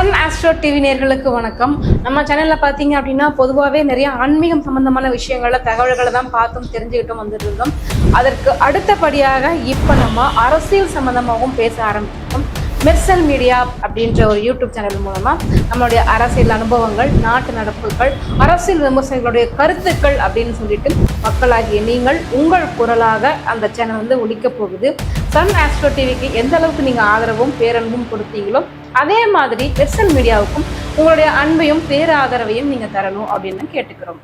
Sun astro TV நேர்களுக்கு வணக்கம். நம்ம சேனல்ல பாத்தீங்க அப்படின்னா பொதுவாகவே நிறைய ஆன்மீகம் சம்பந்தமான விஷயங்கள தகவல்களை தான் பார்த்தும் தெரிஞ்சுக்கிட்டும் வந்துட்டு இருந்தோம். அதற்கு அடுத்தபடியாக இப்ப நம்ம அரசியல் சம்பந்தமாகவும் பேச ஆரம்பிச்சோம். மெர்சல் மீடியா அப்படின்ற ஒரு யூடியூப் சேனல் மூலமா நம்மளுடைய அரசியல் அனுபவங்கள், நாட்டு நடப்புகள், அரசியல் விமர்சகர்களுடைய கருத்துக்கள் அப்படின்னு சொல்லிட்டு மக்களாகிய நீங்கள் உங்கள் குரலாக அந்த சேனல் ஒலிக்க போகுது. சன் ஆஸ்ட்ரோ டிவிக்கு எந்த அளவுக்கு நீங்க ஆதரவும் பேரன்பும் கொடுத்தீங்களோ அதே மாதிரி மெர்சல் மீடியாவுக்கும் உங்களுடைய அன்பையும் பேராதரவையும் நீங்க தரணும் அப்படின்னு கேட்டுக்கிறோம்.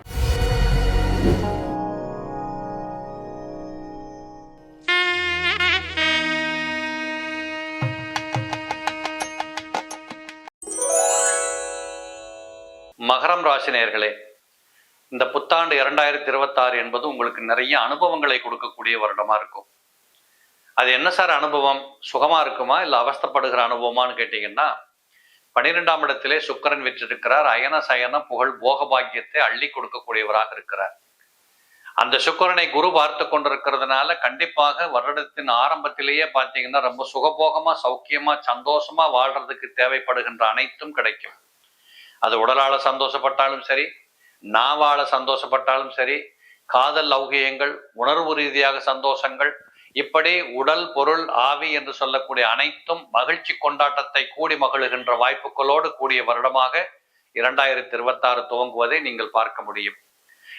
மகரம் ராசி நேயர்களே, இந்த புத்தாண்டு 2026 என்பது உங்களுக்கு நிறைய அனுபவங்களை கொடுக்கக்கூடிய வருடமா இருக்கும். அது என்ன சார் அனுபவம்? சுகமா இருக்குமா இல்ல அவஸ்தப்படுகிற அனுபவமானு கேட்டீங்கன்னா, 12ஆம் இடத்திலே சுக்கிரன் விற்றிருக்கிறார். அயன சயன புகழ் போகபாக்கியத்தை அள்ளி கொடுக்கக்கூடியவராக இருக்கிறார். அந்த சுக்கிரனை குரு பார்த்து கொண்டிருக்கிறதுனால கண்டிப்பாக வருடத்தின் ஆரம்பத்திலேயே பார்த்தீங்கன்னா ரொம்ப சுகபோகமா சௌக்கியமா சந்தோஷமா வாழ்றதுக்கு தேவைப்படுகின்ற அனைத்தும் கிடைக்கும். அது உடலால சந்தோஷப்பட்டாலும் சரி, நாவால சந்தோஷப்பட்டாலும் சரி, காதல் லௌகியங்கள், உணர்வு ரீதியாக சந்தோஷங்கள், இப்படி உடல் பொருள் ஆவி என்று சொல்லக்கூடிய அனைத்தும் மகிழ்ச்சி கொண்டாட்டத்தை கூடி மகிழ்கின்ற வாய்ப்புகளோடு கூடிய வருடமாக 2026 துவங்குவதை நீங்கள் பார்க்க முடியும்.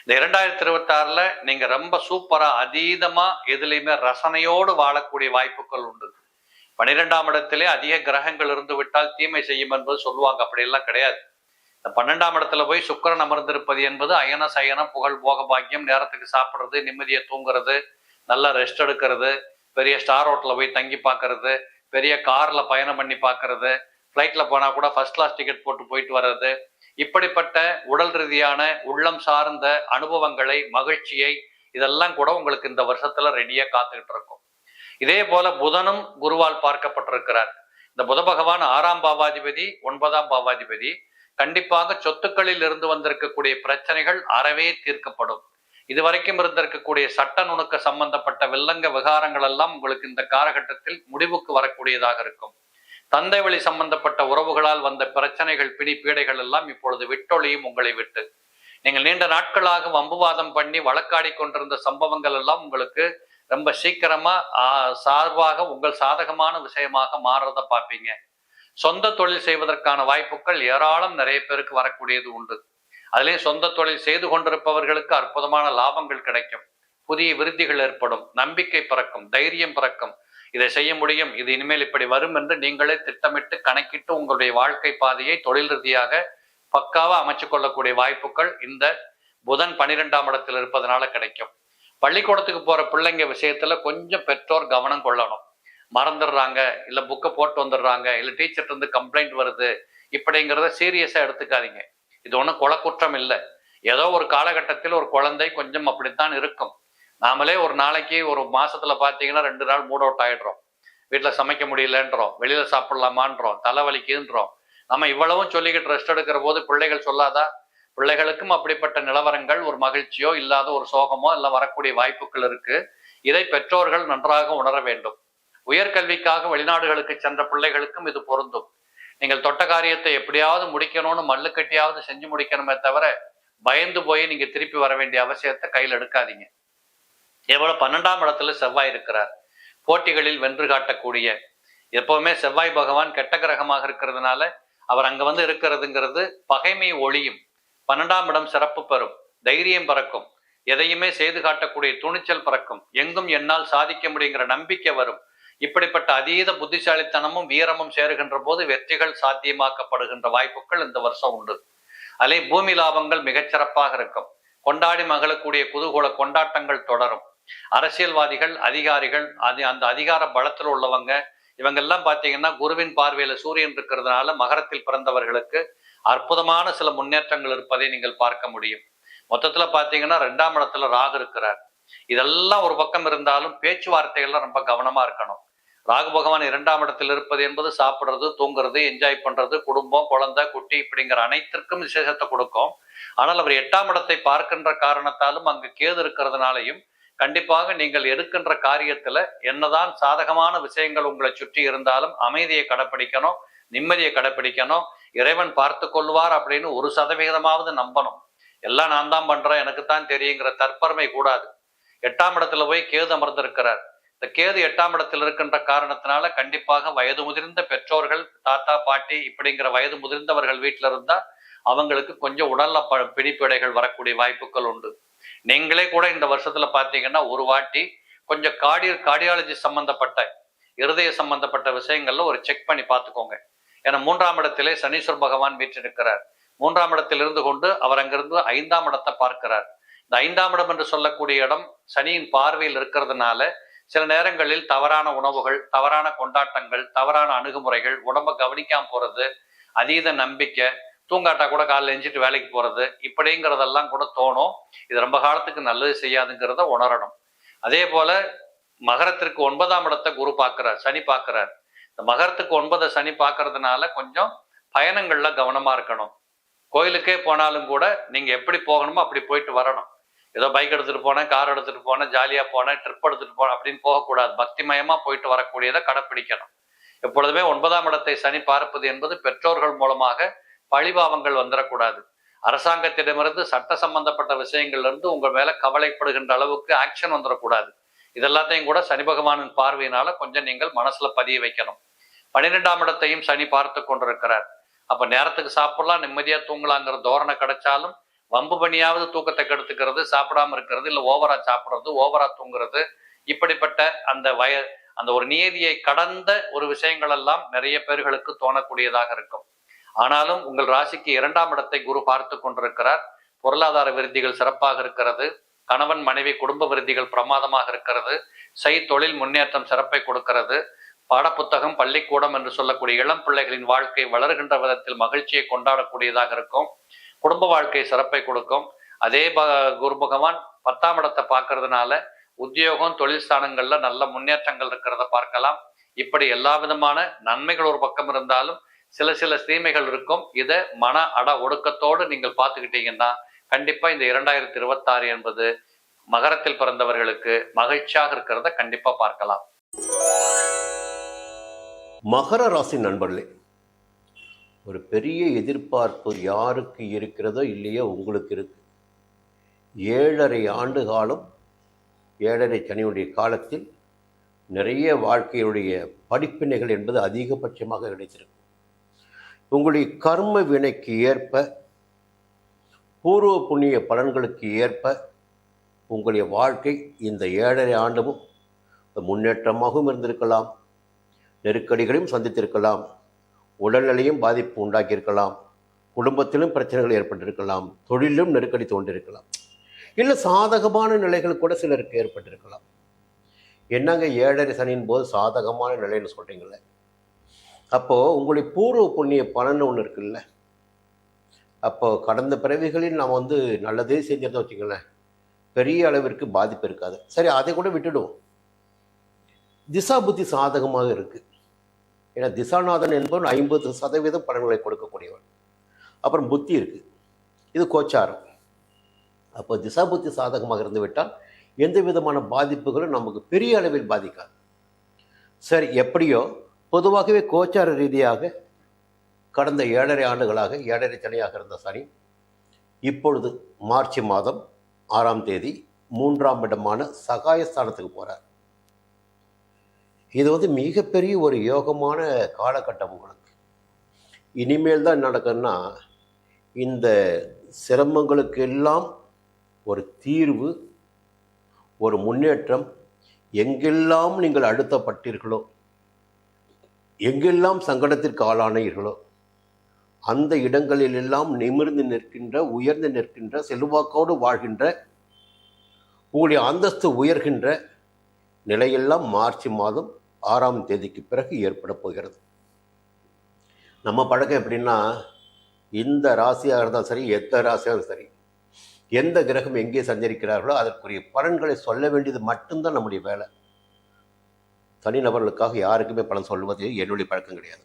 இந்த 2026ல நீங்க ரொம்ப சூப்பரா அதீதமா எதுலையுமே ரசனையோடு வாழக்கூடிய வாய்ப்புகள் உண்டு. 12ஆம் இடத்திலே அதிக கிரகங்கள் இருந்து விட்டால் தீமை செய்யும் என்பது சொல்லுவாங்க. அப்படியெல்லாம் கிடையாது. இந்த 12ஆம் இடத்துல போய் சுக்கிரன் அமர்ந்திருப்பது என்பது அயன சயன புகழ் போக பாக்கியம், நேரத்துக்கு சாப்பிட்றது, நிம்மதியை தூங்குறது, நல்லா ரெஸ்ட் எடுக்கிறது, பெரிய ஸ்டார் ஹோட்டல்ல போய் தங்கி பார்க்கறது, பெரிய கார்ல பயணம் பண்ணி பார்க்கறது, ஃப்ளைட்ல போனா கூட ஃபர்ஸ்ட் கிளாஸ் டிக்கெட் போட்டு போயிட்டு வர்றது, இப்படிப்பட்ட உடல் ரீதியான உள்ளம் சார்ந்த அனுபவங்களை, மகிழ்ச்சியை, இதெல்லாம் கூட உங்களுக்கு இந்த வருஷத்துல ரெடியா காத்துக்கிட்டு இருக்கும். இதே போல புதனும் குருவால் பார்க்கப்பட்டிருக்கிறார். இந்த புத பகவான் 6ஆம் பாவாதிபதி, 9ஆம் பாவாதிபதி. கண்டிப்பாக சொத்துக்களில் இருந்து வந்திருக்கக்கூடிய பிரச்சனைகள் அறவே தீர்க்கப்படும். இதுவரைக்கும் இருந்திருக்கக்கூடிய சட்ட நுணுக்க சம்பந்தப்பட்ட வில்லங்க விகாரங்கள் எல்லாம் உங்களுக்கு இந்த காலகட்டத்தில் முடிவுக்கு வரக்கூடியதாக இருக்கும். தந்தை வழி சம்பந்தப்பட்ட உறவுகளால் வந்த பிரச்சனைகள், பிடி பீடைகள் எல்லாம் இப்பொழுது விட்டொழியும் உங்களை விட்டு. நீங்கள் நீண்ட நாட்களாக வம்புவாதம் பண்ணி வழக்காடி கொண்டிருந்த சம்பவங்கள் எல்லாம் உங்களுக்கு ரொம்ப சீக்கிரமா சார்பாக உங்கள் சாதகமான விஷயமாக மாறுறத பார்ப்பீங்க. சொந்த தொழில் செய்வதற்கான வாய்ப்புகள் ஏராளம் நிறைய பேருக்கு வரக்கூடியது உண்டு. அதுலேயும் சொந்த தொழில் செய்து கொண்டிருப்பவர்களுக்கு அற்புதமான லாபங்கள் கிடைக்கும். புதிய விருத்திகள் ஏற்படும், நம்பிக்கை பிறக்கும், தைரியம் பிறக்கும். இதை செய்ய முடியும், இது இனிமேல் இப்படி வரும் என்று நீங்களே திட்டமிட்டு கணக்கிட்டு உங்களுடைய வாழ்க்கை பாதையை தொழில் ரீதியாக பக்காவா அமைச்சு கொள்ளக்கூடிய வாய்ப்புகள் இந்த புதன் 12ஆம் இடத்தில் இருப்பதனால கிடைக்கும். பள்ளிக்கூடத்துக்கு போற பிள்ளைங்க விஷயத்துல கொஞ்சம் பெற்றோர் கவனம் கொள்ளணும். மறந்துடுறாங்க, இல்ல புக்கை போட்டு வந்துடுறாங்க, இல்ல டீச்சர்ட்ட இருந்து கம்ப்ளைண்ட் வருது, இப்படிங்கிறத சீரியஸா எடுத்துக்காதீங்க. இது ஒன்றும் குலக்குற்றம் இல்லை. ஏதோ ஒரு காலகட்டத்தில் ஒரு குழந்தை கொஞ்சம் அப்படித்தான் இருக்கும். நாமளே ஒரு நாளைக்கு ஒரு மாசத்துல பார்த்தீங்கன்னா 2 நாள் மூட் அவுட் ஆயிடுறோம். வீட்டுல சமைக்க முடியலன்றோம், வெளியில சாப்பிடலாமான்றோம், தலைவலிக்குன்றோம். நம்ம இவ்வளவும் சொல்லிக்கிட்டு ரெஸ்ட் எடுக்கிற போது பிள்ளைகள் சொல்லாதா? பிள்ளைகளுக்கும் அப்படிப்பட்ட நிலவரங்கள், ஒரு மகிழ்ச்சியோ இல்லாத ஒரு சோகமோ எல்லாம் வரக்கூடிய வாய்ப்புகள் இருக்கு. இதை பெற்றோர்கள் நன்றாக உணர வேண்டும். உயர்கல்விக்காக வெளிநாடுகளுக்கு சென்ற பிள்ளைகளுக்கும் இது பொருந்தும். நீங்கள் தொட்ட காரியத்தை எப்படியாவது முடிக்கணும்னு மல்லு கட்டியாவது செஞ்சு முடிக்கணுமே தவிர பயந்து போய் நீங்க திருப்பி வர வேண்டிய அவசியத்தை கையில் எடுக்காதீங்க. எவ்வளவு 12ஆம் இடத்துல செவ்வாய் இருக்கிறார். போட்டிகளில் வென்று காட்டக்கூடிய, எப்பவுமே செவ்வாய் பகவான் கெட்ட கிரகமாக இருக்கிறதுனால அவர் அங்க இருக்கிறதுங்கிறது பகைமை ஒளியும். 12ஆம் இடம் சிறப்பு பெறும், தைரியம் பிறக்கும், எதையுமே செய்து காட்டக்கூடிய துணிச்சல் பிறக்கும், எங்கும் என்னால் சாதிக்க முடியுங்கிற நம்பிக்கை வரும். இப்படிப்பட்ட அதீத புத்திசாலித்தனமும் வீரமும் சேருகின்ற போது வெற்றிகள் சாத்தியமாக்கப்படுகின்ற வாய்ப்புகள் இந்த வருஷம் உண்டு. அதிலே பூமி லாபங்கள் மிகச்சிறப்பாக இருக்கும். கொண்டாடி மகிழக்கூடிய குதூகூல கொண்டாட்டங்கள் தொடரும். அரசியல்வாதிகள், அதிகாரிகள், அந்த அதிகார பலத்தில் உள்ளவங்க இவங்கெல்லாம் பார்த்தீங்கன்னா குருவின் பார்வையில சூரியன் இருக்கிறதுனால மகரத்தில் பிறந்தவர்களுக்கு அற்புதமான சில முன்னேற்றங்கள் இருப்பதை நீங்கள் பார்க்க முடியும். மொத்தத்துல பார்த்தீங்கன்னா 2ஆம் இடத்துல ராகு இருக்கிறார். இதெல்லாம் ஒரு பக்கம் இருந்தாலும் பேச்சுவார்த்தைகள்லாம் ரொம்ப கவனமா இருக்கணும். ராகு பகவான் 2ஆம் இடத்தில் இருப்பது என்பது சாப்பிட்றது, தூங்குறது, என்ஜாய் பண்றது, குடும்பம், குழந்தை, குட்டி இப்படிங்கிற அனைத்திற்கும் விசேஷத்தை கொடுக்கும். ஆனால் அவர் 8ஆம் இடத்தை பார்க்கின்ற காரணத்தாலும் அங்கு கேது இருக்கிறதுனாலையும் கண்டிப்பாக நீங்கள் எடுக்கின்ற காரியத்துல என்னதான் சாதகமான விஷயங்கள் உங்களை சுற்றி இருந்தாலும் அமைதியை கடைப்பிடிக்கணும், நிம்மதியை கடைப்பிடிக்கணும். இறைவன் பார்த்து கொள்வார் அப்படின்னு 1% நம்பணும். எல்லாம் நான் தான் பண்றேன், எனக்கு தான் தெரியுங்கிற தற்பெருமை கூடாது. 8ஆம் இடத்துல போய் கேது அமர்ந்திருக்கிறார். இந்த கேது 8ஆம் இடத்தில் இருக்கின்ற காரணத்தினால கண்டிப்பாக வயது முதிர்ந்த பெற்றோர்கள், தாத்தா பாட்டி இப்படிங்கிற வயது முதிர்ந்தவர்கள் வீட்டில் இருந்தா அவங்களுக்கு கொஞ்சம் உடல்ல பிடிப்படைகள் வரக்கூடிய வாய்ப்புகள் உண்டு. நீங்களே கூட இந்த வருஷத்துல பாத்தீங்கன்னா ஒரு வாட்டி கொஞ்சம் கார்டியாலஜி சம்பந்தப்பட்ட, இருதய சம்பந்தப்பட்ட விஷயங்கள்ல ஒரு செக் பண்ணி பார்த்துக்கோங்க. ஏன்னா 3ஆம் இடத்திலே சனீஸ்வர பகவான் வீற்றிருக்கிறார். 3ஆம் இடத்தில் இருந்து கொண்டு அவர் அங்கிருந்து 5ஆம் இடத்தை பார்க்கிறார். இந்த 5ஆம் இடம் என்று சொல்லக்கூடிய இடம் சனியின் பார்வையில் இருக்கிறதுனால சில நேரங்களில் தவறான உணவுகள், தவறான கொண்டாட்டங்கள், தவறான அணுகுமுறைகள், உடம்ப கவனிக்காம போறது, அதீத நம்பிக்கை, தூங்காட்டா கூட காலைல எஞ்சிட்டு வேலைக்கு போறது, இப்படிங்கிறதெல்லாம் கூட தோணும். இது ரொம்ப காலத்துக்கு நல்லது செய்யாதுங்கிறத உணரணும். அதே போல மகரத்திற்கு 9ஆம் இடத்தை குரு பார்க்கிறார், சனி பார்க்கிறார். இந்த மகரத்துக்கு 9 சனி பார்க்கறதுனால கொஞ்சம் பயணங்கள்ல கவனமா இருக்கணும். கோயிலுக்கே போனாலும் கூட நீங்க எப்படி போகணுமோ அப்படி போயிட்டு வரணும். ஏதோ பைக் எடுத்துட்டு போனேன், கார் எடுத்துட்டு போனேன், ஜாலியா போனேன், ட்ரிப் எடுத்துட்டு போனேன் அப்படின்னு போகக்கூடாது. பக்திமயமா போயிட்டு வரக்கூடியதை கடைப்பிடிக்கணும். எப்பொழுதுமே 9ஆம் இடத்தை சனி பார்ப்பது என்பது பெற்றோர்கள் மூலமாக பழிபாவங்கள் வந்துடக்கூடாது. அரசாங்கத்திடமிருந்து சட்ட சம்பந்தப்பட்ட விஷயங்கள்ல இருந்து உங்க மேல கவலைப்படுகின்ற அளவுக்கு ஆக்ஷன் வந்துடக்கூடாது. இதெல்லாத்தையும் கூட சனி பகவானின் பார்வையினால கொஞ்சம் நீங்கள் மனசுல பதிய வைக்கணும். 12ஆம் இடத்தையும் சனி பார்த்து கொண்டிருக்கிறார். அப்ப நேரத்துக்கு சாப்பிடலாம், நிம்மதியா தூங்கலாங்கிற தோரணை கிடைச்சாலும் வம்பு பண்ணியாவது தூக்கத்தை கெடுத்துக்கிறது, சாப்பிடாம இருக்கிறது, இல்ல ஓவரா சாப்பிடுறது, ஓவரா தூங்குறது, இப்படிப்பட்ட அந்த ஒரு நியதியை கடந்த ஒரு விஷயங்கள் எல்லாம் நிறைய பேர்களுக்கு தோணக்கூடியதாக இருக்கும். ஆனாலும் உங்கள் ராசிக்கு 2ஆம் இடத்தை குரு பார்த்து கொண்டிருக்கிறார். பொருளாதார விருத்திகள் சிறப்பாக இருக்கிறது. கணவன் மனைவி குடும்ப விருத்திகள் பிரமாதமாக இருக்கிறது. தொழில் முன்னேற்றம் சிறப்பை கொடுக்கிறது. பாடப்புத்தகம், பள்ளிக்கூடம் என்று சொல்லக்கூடிய இளம் பிள்ளைகளின் வாழ்க்கை வளர்கின்ற விதத்தில் மகிழ்ச்சியை கொண்டாடக்கூடியதாக இருக்கும். குடும்ப வாழ்க்கை சிறப்பை கொடுக்கும். அதே குரு பகவான் 10ஆம் இடத்தை பார்க்கறதுனால உத்தியோகம், தொழில் ஸ்தானங்கள்ல நல்ல முன்னேற்றங்கள் இருக்கிறத பார்க்கலாம். இப்படி எல்லா விதமான நன்மைகள் ஒரு பக்கம் இருந்தாலும் சில தீமைகள் இருக்கும். இதை மன ஒடுக்கத்தோடு நீங்கள் பார்த்துக்கிட்டீங்கன்னா கண்டிப்பா இந்த 2026 என்பது மகரத்தில் பிறந்தவர்களுக்கு மகிழ்ச்சியாக இருக்கிறத கண்டிப்பா பார்க்கலாம். மகர ராசி நண்பர்களே, ஒரு பெரிய எதிர்பார்ப்பு யாருக்கு இருக்கிறதோ இல்லையோ உங்களுக்கு இருக்கு. 7.5 ஆண்டு காலம், 7.5 சனியுடைய காலத்தில் நிறைய வாழ்க்கையுடைய படிப்பினைகள் என்பது அதிகபட்சமாக கிடைத்திருக்கும். உங்களுடைய கர்ம வினைக்கு ஏற்ப, பூர்வ புண்ணிய பலன்களுக்கு ஏற்ப உங்களுடைய வாழ்க்கை இந்த 7.5 ஆண்டும் முன்னேற்றமாகவும் இருந்திருக்கலாம், நெருக்கடிகளையும் சந்தித்திருக்கலாம், உடல்நிலையும் பாதிப்பு உண்டாக்கியிருக்கலாம், குடும்பத்திலும் பிரச்சனைகள் ஏற்பட்டிருக்கலாம், தொழிலும் நெருக்கடி தோன்றிருக்கலாம், இல்லை சாதகமான நிலைகள் கூட சிலருக்கு ஏற்பட்டிருக்கலாம். என்னங்க 7.5 சனியின் போது சாதகமான நிலைன்னு சொல்கிறீங்களே, அப்போது உங்களுடைய பூர்வ புண்ணிய பலன் ஒன்று இருக்குல்ல, அப்போது கடந்த பிறவிகளில் நாம் நல்லதே செஞ்சிருந்தோம் வச்சுங்களேன், பெரிய அளவிற்கு பாதிப்பு இருக்காது. சரி, அதை கூட விட்டுடுவோம். திசா புத்தி சாதகமாக இருக்குது. ஏன்னா திசாநாதன் என்பவன் 50% பலன்களை கொடுக்கக்கூடியவன். அப்புறம் புத்தி இருக்குது, இது கோச்சாரம். அப்போ திசா புத்தி சாதகமாக இருந்து விட்டால் எந்த விதமான பாதிப்புகளும் நமக்கு பெரிய அளவில் பாதிக்காது. சரி, எப்படியோ பொதுவாகவே கோச்சார ரீதியாக கடந்த 7.5 ஆண்டுகளாக 7.5 சனியாக இருந்த சனி இப்பொழுது மார்ச் மாதம் 6ஆம் தேதி 3ஆம் இடமான சகாயஸ்தானத்துக்கு போகிறார். இது மிகப்பெரிய ஒரு யோகமான காலகட்டம் உங்களுக்கு. இனிமேல் தான் நடக்குன்னா இந்த சிரமங்களுக்கு எல்லாம் ஒரு தீர்வு, ஒரு முன்னேற்றம். எங்கெல்லாம் நீங்கள் அழுத்தப்பட்டீர்களோ, எங்கெல்லாம் சங்கடத்திற்கு ஆளானீர்களோ, அந்த இடங்களிலெல்லாம் நிமிர்ந்து நிற்கின்ற, உயர்ந்து நிற்கின்ற, செல்வாக்கோடு வாழ்கின்ற, உங்களுடைய அந்தஸ்து உயர்கின்ற நிலையெல்லாம் மார்ச் மாதம் 6ஆம் தேதிக்கு பிறகு ஏற்பட போகிறது. நம்ம பழக்கம் எப்படின்னா, இந்த ராசியாக இருந்தாலும் சரி, எந்த ராசியாக சரி, எந்த கிரகம் எங்கே சஞ்சரிக்கிறார்களோ அதற்குரிய பலன்களை சொல்ல வேண்டியது மட்டும்தான் நம்முடைய வேலை. தனிநபர்களுக்காக யாருக்குமே பலன் சொல்வது என்னுடைய பழக்கம் கிடையாது.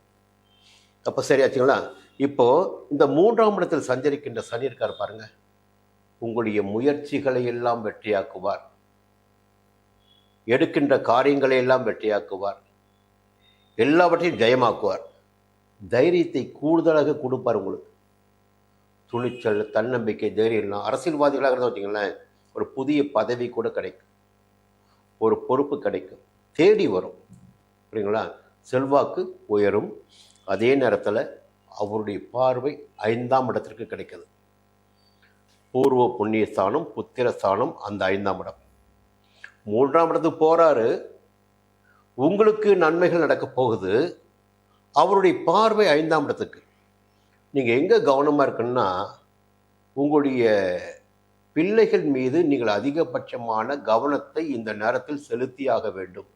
அப்போ சரியாச்சுங்களா? இப்போது இந்த 3ஆம் இடத்தில் சஞ்சரிக்கின்ற சனி இருக்கார் பாருங்க, உங்களுடைய முயற்சிகளை எல்லாம் வெற்றியாக்குவார், எடுக்கின்ற காரியங்களை எல்லாம் வெற்றியாக்குவார், எல்லாவற்றையும் ஜெயமாக்குவார். தைரியத்தை கூடுதலாக கொடுப்பார் உங்களுக்கு. துணிச்சல், தன்னம்பிக்கை, தைரியம்லாம். அரசியல்வாதிகளாக இருந்தால் வச்சிங்களேன், ஒரு புதிய பதவி கூட கிடைக்கும், ஒரு பொறுப்பு கிடைக்கும், தேடி வரும். புரியுங்களா? செல்வாக்கு உயரும். அதே நேரத்தில் அவருடைய பார்வை 5ஆம் இடத்திற்கு கிடைக்குது. பூர்வ புண்ணிய ஸ்தானம், புத்திர ஸ்தானம், அந்த 5ஆம் இடம். 3ஆம் இடத்துக்கு போகிறாரு, உங்களுக்கு நன்மைகள் நடக்க போகுது. அவருடைய பார்வை 5ஆம் இடத்துக்கு. நீங்கள் எங்கே கவனமாக இருக்குன்னா, உங்களுடைய பிள்ளைகள் மீது நீங்கள் அதிகபட்சமான கவனத்தை இந்த நேரத்தில் செலுத்தியாக வேண்டும்.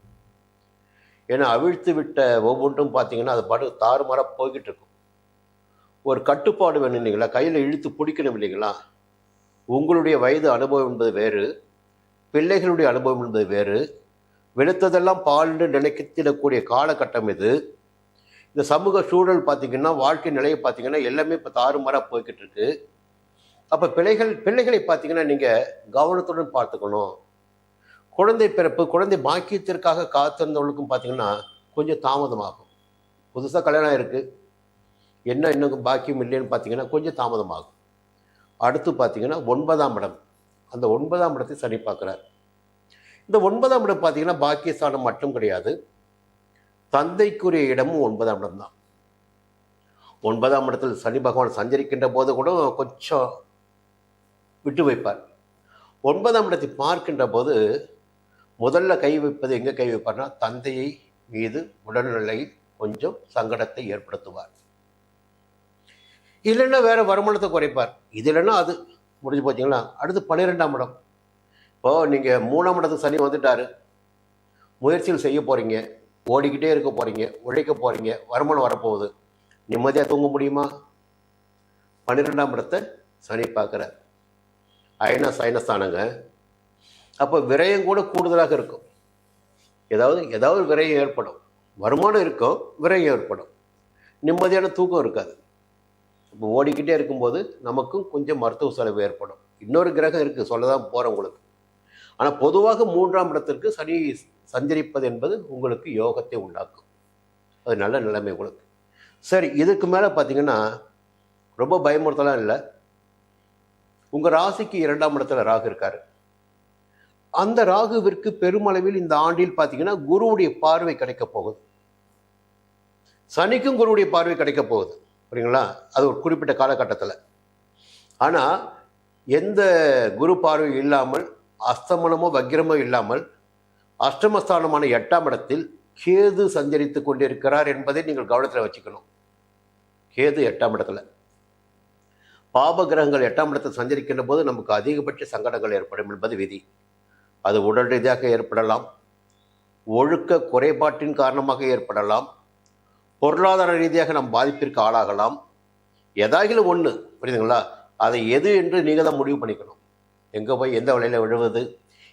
ஏன்னா அவிழ்த்து விட்ட ஒவ்வொன்றும் பார்த்தீங்கன்னா அது பாட்டு தாறுமாறாக போய்கிட்டு இருக்கும். ஒரு கட்டுப்பாடு வேணும் இல்லைங்களா? கையில் இழுத்து பிடிக்கணும் இல்லைங்களா? உங்களுடைய வயது அனுபவம் என்பது வேறு, பிள்ளைகளுடைய அனுபவம் என்பது வேறு. வெளுத்ததெல்லாம் பால்னு நினைக்கத்திடக்கூடிய காலகட்டம் இது. இந்த சமூக சூழல் பார்த்திங்கன்னா, வாழ்க்கை நிலையை பார்த்திங்கன்னா எல்லாமே இப்போ தாறுமாறாக போய்கிட்டு இருக்கு. அப்போ பிள்ளைகளை பார்த்திங்கன்னா நீங்கள் கவனத்துடன் பார்த்துக்கணும். குழந்தை பிறப்பு, குழந்தை பாக்கியத்திற்காக காத்திருந்தவர்களுக்கும் பார்த்திங்கன்னா கொஞ்சம் தாமதமாகும். புதுசாக கல்யாணம் இருக்குது, இன்னும் பாக்கியம் இல்லைன்னு பார்த்திங்கன்னா கொஞ்சம் தாமதமாகும். அடுத்து பார்த்திங்கன்னா 9ஆம் இடம். அந்த 9ஆம் இடத்தை சனி பார்க்குறார். இந்த 9ஆம் இடம் பார்த்திங்கன்னா பாக்கியஸ்தானம் மட்டும் கிடையாது, தந்தைக்குரிய இடமும் 9ஆம் இடம் தான். 9ஆம் இடத்தில் சனி பகவான் சஞ்சரிக்கின்ற போது கூட கொஞ்சம் விட்டு வைப்பார். 9ஆம் இடத்தை பார்க்கின்ற போது முதல்ல கை வைப்பது எங்கே கை வைப்பார்னா, தந்தையை மீது உடல்நிலையில் கொஞ்சம் சங்கடத்தை ஏற்படுத்துவார். இல்லைன்னா வேற வருமானத்தை குறைப்பார். இது இல்லைன்னா அது முடிஞ்சு போச்சிங்களா? அடுத்து 12ஆம் இடம். இப்போது நீங்கள் 3ஆம் இடத்துக்கு சனி வந்துட்டார், முயற்சிகள் செய்ய போகிறீங்க, ஓடிக்கிட்டே இருக்க போகிறீங்க, உழைக்க போகிறீங்க, வருமானம் வரப்போகுது. நிம்மதியாக தூங்க முடியுமா? 12ஆம் இடத்தை சனி பார்க்குறார். அயன சயனஸ்தானங்க. அப்போ விரயம் கூட கூடுதலாக இருக்கும். ஏதாவது விரயம் ஏற்படும். வருமானம் இருக்கும், விரயம் ஏற்படும். நிம்மதியான தூக்கம் இருக்காது. இப்போ ஓடிக்கிட்டே இருக்கும்போது நமக்கும் கொஞ்சம் மருத்துவ செலவு ஏற்படும். இன்னொரு கிரகம் இருக்குது, சொல்ல தான் போகிறேன் உங்களுக்கு. ஆனால் பொதுவாக 3ஆம் இடத்திற்கு சனி சஞ்சரிப்பது என்பது உங்களுக்கு யோகத்தை உண்டாக்கும். அது நல்ல நிலைமை உங்களுக்கு. சரி, இதுக்கு மேலே பார்த்தீங்கன்னா ரொம்ப பயமுறுத்தலாம் இல்லை. உங்கள் ராசிக்கு 2ஆம் இடத்துல ராகு இருக்கார். அந்த ராகுவிற்கு பெருமளவில் இந்த ஆண்டில் பார்த்தீங்கன்னா குருவுடைய பார்வை கிடைக்க போகுது. சனிக்கும் குருவுடைய பார்வை கிடைக்க போகுது. புரியுங்களா? அது ஒரு குறிப்பிட்ட காலகட்டத்தில். ஆனால் எந்த குரு பார்வை இல்லாமல், அஸ்தமனமோ வக்கிரமோ இல்லாமல், அஷ்டமஸ்தானமான 8ஆம் இடத்தில் கேது சஞ்சரித்து கொண்டிருக்கிறார் என்பதை நீங்கள் கவனத்தில் வச்சுக்கணும். கேது 8ஆம் இடத்துல. பாப கிரகங்கள் 8ஆம் இடத்தில் சஞ்சரிக்கின்ற போது நமக்கு அதிகபட்ச சங்கடங்கள் ஏற்படும் என்பது விதி. அது உடல் ரீதியாக ஏற்படலாம், ஒழுக்க குறைபாட்டின் காரணமாக ஏற்படலாம், பொருளாதார ரீதியாக நம் பாதிப்பிற்கு ஆளாகலாம். ஏதாகிலும் ஒன்று, புரியுதுங்களா? அதை எது என்று நீங்கள் தான் முடிவு பண்ணிக்கணும். எங்கே போய் எந்த வழியில் விழுவது,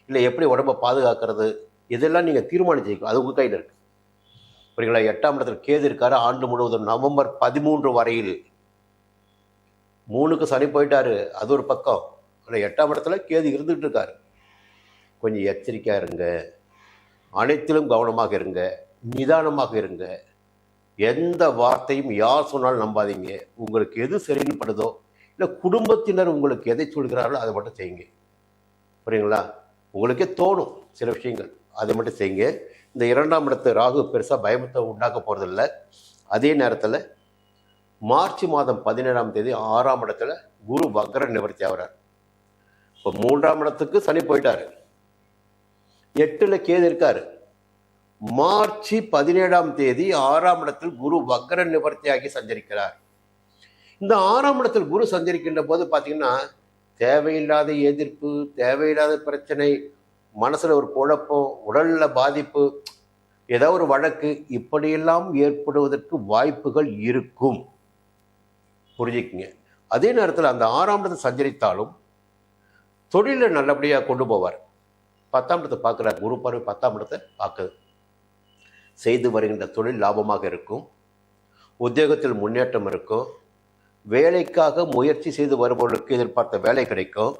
இல்லை எப்படி உடம்பை பாதுகாக்கிறது, இதெல்லாம் நீங்கள் தீர்மானிச்சிக்கணும். அது உங்கள் கையில் இருக்குது. புரியுங்களா? 8ஆம் இடத்தில் கேது இருக்காரு ஆண்டு முழுவதும். நவம்பர் 13 வரையில். 3க்கு சனி போயிட்டாரு, அது ஒரு பக்கம். ஆனால் 8ஆம் இடத்துல கேது இருந்துகிட்டு இருக்காரு. கொஞ்சம் எச்சரிக்கையாக இருங்க, அனைத்திலும் கவனமாக இருங்க, நிதானமாக இருங்க. எந்த வார்த்தையும் யார் சொன்னாலும் நம்பாதீங்க. உங்களுக்கு எது சரின்னு படுதோ, இல்லை குடும்பத்தினர் உங்களுக்கு எதை சொல்கிறார்களோ அதை மட்டும் செய்யுங்க. புரியுங்களா? உங்களுக்கே தோணும் சில விஷயங்கள், அதை மட்டும் செய்யுங்க. இந்த 2ஆம் இடத்து ராகு பெருசாக பயமத்தை உண்டாக்க போகிறதில்ல. அதே நேரத்தில் மார்ச் மாதம் 17ஆம் தேதி 6ஆம் இடத்துல குரு வக்ர நிவர்த்தி ஆகிறார். இப்போ 3ஆம் இடத்துக்கு சனி போயிட்டாரு, 8ல் கேது இருக்காரு. மார்ச் 17ஆம் தேதி 6ஆம் இடத்தில் குரு வக்ர நிவர்த்தியாகி சஞ்சரிக்கிறார். இந்த 6ஆம் இடத்தில் குரு சஞ்சரிக்கின்ற போது பார்த்தீங்கன்னா தேவையில்லாத எதிர்ப்பு, தேவையில்லாத பிரச்சனை, மனசில் ஒரு குழப்பம், உடலில் பாதிப்பு, ஏதாவது ஒரு வழக்கு, இப்படியெல்லாம் ஏற்படுவதற்கு வாய்ப்புகள் இருக்கும். புரிஞ்சுக்குங்க. அதே நேரத்தில் அந்த 6ஆம் இடத்தை சஞ்சரித்தாலும் தொழிலை நல்லபடியாக கொண்டு போவார். 10ஆம் இடத்தை பார்க்குறார். குரு பார்வை 10ஆம் இடத்தை பார்க்குது. செய்து வருகின்ற தொழில் லாபமாக இருக்கும், உத்தியோகத்தில் முன்னேற்றம் இருக்கும், வேலைக்காக முயற்சி செய்து வருபவர்களுக்கு எதிர்பார்த்த வேலை கிடைக்கும்,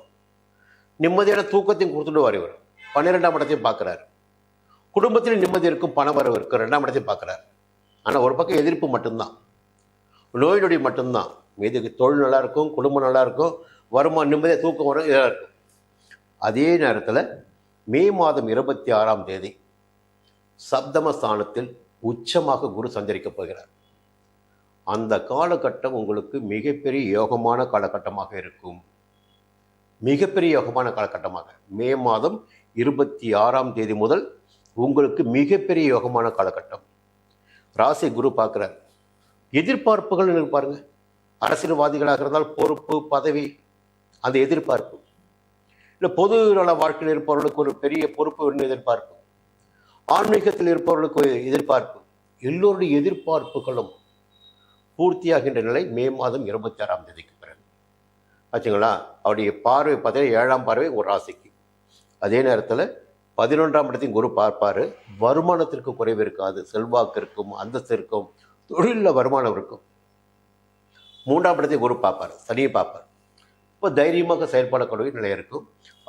நிம்மதியான தூக்கத்தையும் கொடுத்துடுவார். இவர் 12ஆம் இடத்தையும் பார்க்குறாரு. குடும்பத்திலும் நிம்மதி இருக்கும், பண வரவு இருக்கும். 2ஆம் இடத்தையும் பார்க்குறாரு. ஆனால் ஒரு பக்கம் எதிர்ப்பு மட்டும்தான். நோய் நொடி மட்டும்தான். மீது தொழில் நல்லா இருக்கும், குடும்பம் நல்லா இருக்கும், வருமானம் நிம்மதியாக தூக்கம் வரும், இதாக இருக்கும். அதே நேரத்தில் மே மாதம் 26ஆம் தேதி சப்தமஸ்தானத்தில் உச்சமாக குரு சஞ்சரிக்கப் போகிறார். அந்த காலகட்டம் உங்களுக்கு மிகப்பெரிய யோகமான காலகட்டமாக இருக்கும். மிகப்பெரிய யோகமான காலகட்டமாக மே மாதம் 26ஆம் தேதி முதல் உங்களுக்கு மிகப்பெரிய யோகமான காலகட்டம். ராசி குரு பார்க்குறார். எதிர்பார்ப்புகள் பாருங்க. அரசியல்வாதிகளாக இருந்தால் பொறுப்பு, பதவி, அந்த எதிர்பார்ப்பு. இல்லை பொது நல வாழ்க்கையில் இருப்பவர்களுக்கு ஒரு பெரிய பொறுப்பு எதிர்பார்ப்பு. ஆன்மீகத்தில் இருப்பவர்களுக்கு ஒரு எதிர்பார்ப்பு. எல்லோருடைய எதிர்பார்ப்புகளும் பூர்த்தியாகின்ற நிலை மே மாதம் 26ஆம் தேதிக்கு பிறகு ஆச்சுங்களா. அவருடைய பார்வை பார்த்தீங்கன்னா 7ஆம் பார்வை ஒரு ராசிக்கு. அதே நேரத்தில் 11ஆம் இடத்தையும் குரு பார்ப்பார். வருமானத்திற்கு குறைவு இருக்காது, செல்வாக்கு இருக்கும், அந்தஸ்து இருக்கும், தொழிலில் வருமானம் இருக்கும். 3ஆம் இடத்தையும் குரு பார்ப்பார், சனியை பார்ப்பார். இப்போ தைரியமாக செயல்படக்கூடிய நிலை இருக்கும்.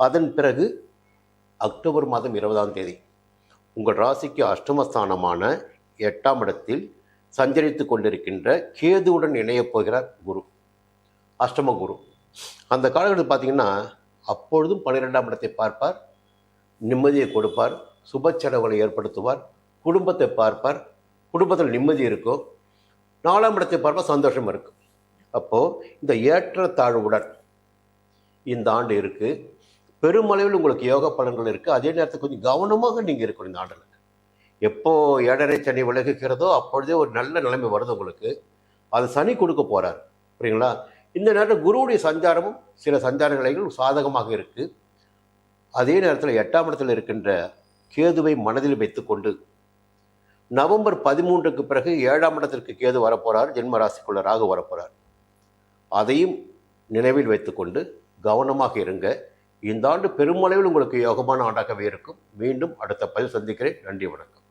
அதன் பிறகு அக்டோபர் மாதம் 20ஆம் தேதி உங்கள் ராசிக்கு அஷ்டமஸ்தானமான 8ஆம் இடத்தில் சஞ்சரித்து கொண்டிருக்கின்ற கேதுவுடன் இணையப் போகிறார் குரு, அஷ்டம குரு. அந்த காலகட்டத்தில் பார்த்தீங்கன்னா அப்பொழுதும் 12ஆம் இடத்தை பார்ப்பார், நிம்மதியை கொடுப்பார், சுப செலவுகளை ஏற்படுத்துவார், குடும்பத்தை பார்ப்பார், குடும்பத்தில் நிம்மதி இருக்கும். 4ஆம் இடத்தை பார்ப்பார், சந்தோஷம் இருக்கும். அப்போது இந்த ஏற்றத்தாழ்வுடன் இந்த ஆண்டு இருக்குது. பெருமளவில் உங்களுக்கு யோக பலன்கள் இருக்குது. அதே நேரத்தில் கொஞ்சம் கவனமாக நீங்கள் இருக்கணும். இந்த ஆண்டில் எப்போ 7.5 சனி விலகுகிறதோ அப்பொழுதே ஒரு நல்ல நிலைமை வருது உங்களுக்கு. அது சனி கொடுக்க போகிறார், புரியுங்களா. இந்த நேரத்தில் குருவுடைய சஞ்சாரமும் சில சஞ்சார நிலைகள் சாதகமாக இருக்குது. அதே நேரத்தில் 8ஆம் இடத்தில் இருக்கின்ற கேதுவை மனதில் வைத்துக்கொண்டு நவம்பர் 13க்கு பிறகு 7ஆம் இடத்திற்கு கேது வரப்போகிறார், ஜென்ம ராசிக்குள்ள ராகு வரப்போகிறார். அதையும் நினைவில் வைத்துக்கொண்டு கவனமாக இருங்க. இந்த ஆண்டு பெருமளவில் உங்களுக்கு யோகமான ஆண்டாகவே இருக்கும். மீண்டும் அடுத்த பதில் சந்திக்கிறேன். நன்றி, வணக்கம்.